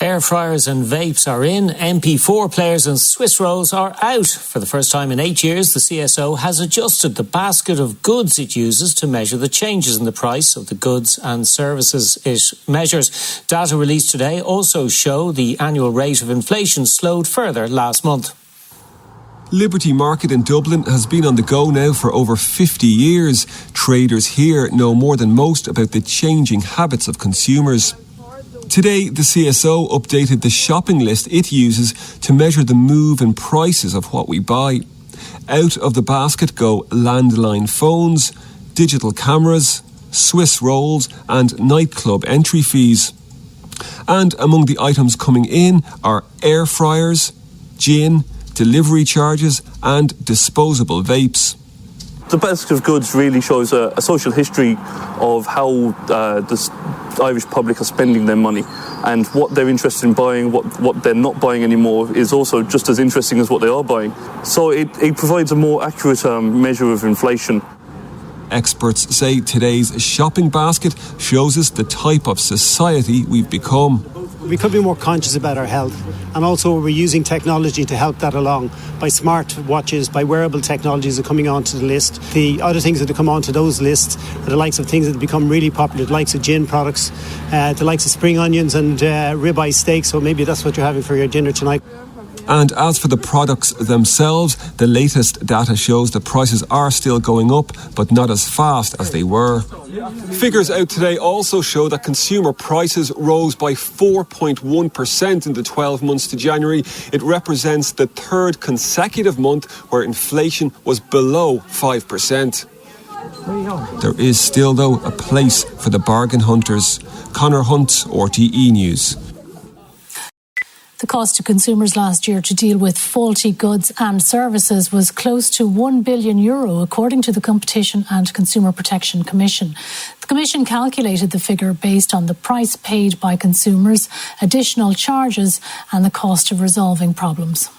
Air fryers and vapes are in, MP4 players and Swiss rolls are out. For the first time in 8 years, the CSO has adjusted the basket of goods it uses to measure the changes in the price of the goods and services it measures. Data released today also show the annual rate of inflation slowed further last month. Liberty Market in Dublin has been on the go now for over 50 years. Traders here know more than most about the changing habits of consumers. Today, the CSO updated the shopping list it uses to measure the move in prices of what we buy. Out of the basket go landline phones, digital cameras, Swiss rolls and nightclub entry fees. And among the items coming in are air fryers, gin, delivery charges and disposable vapes. The basket of goods really shows a social history of how the Irish public are spending their money, and what they're interested in buying, what they're not buying anymore is also just as interesting as what they are buying. So it provides a more accurate measure of inflation. Experts say today's shopping basket shows us the type of society we've become. We could be more conscious about our health, and also we're using technology to help that along by smart watches, by wearable technologies that are coming onto the list. The other things that have come onto those lists are the likes of things that have become really popular, the likes of gin products, the likes of spring onions and ribeye steak, so maybe that's what you're having for your dinner tonight. And as for the products themselves, the latest data shows the prices are still going up, but not as fast as they were. Figures out today also show that consumer prices rose by 4.1% in the 12 months to January. It represents the third consecutive month where inflation was below 5%. There is still, though, a place for the bargain hunters. Conor Hunt, RTE News. The cost to consumers last year to deal with faulty goods and services was close to €1 billion, according to the Competition and Consumer Protection Commission. The Commission calculated the figure based on the price paid by consumers, additional charges and the cost of resolving problems.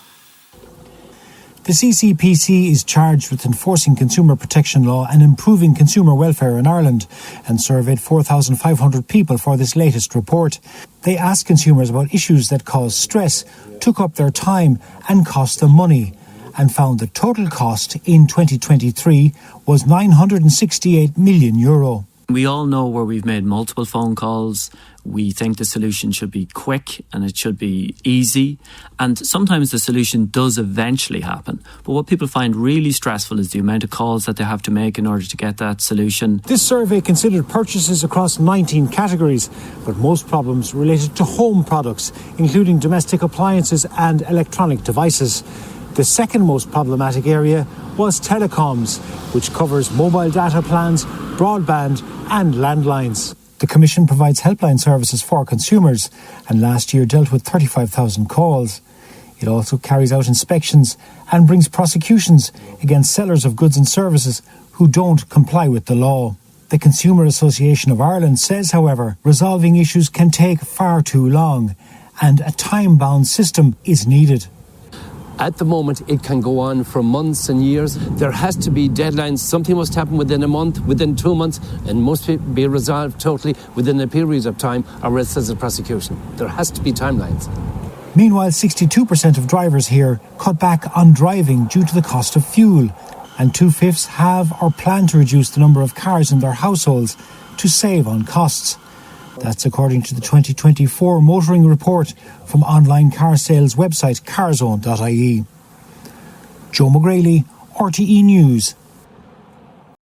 The CCPC is charged with enforcing consumer protection law and improving consumer welfare in Ireland, and surveyed 4,500 people for this latest report. They asked consumers about issues that cause stress, took up their time and cost them money, and found the total cost in 2023 was €968 million. We all know where we've made multiple phone calls. We think the solution should be quick and it should be easy. And sometimes the solution does eventually happen. But what people find really stressful is the amount of calls that they have to make in order to get that solution. This survey considered purchases across 19 categories, but most problems related to home products, including domestic appliances and electronic devices. The second most problematic area was telecoms, which covers mobile data plans, broadband and landlines. The Commission provides helpline services for consumers and last year dealt with 35,000 calls. It also carries out inspections and brings prosecutions against sellers of goods and services who don't comply with the law. The Consumer Association of Ireland says, however, resolving issues can take far too long and a time-bound system is needed. At the moment, it can go on for months and years. There has to be deadlines. Something must happen within a month, within 2 months, and must be resolved totally within a period of time, or else there's a prosecution. There has to be timelines. Meanwhile, 62% of drivers here cut back on driving due to the cost of fuel, and 2/5 have or plan to reduce the number of cars in their households to save on costs. That's according to the 2024 motoring report from online car sales website carzone.ie. Joe McGraley, RTE News.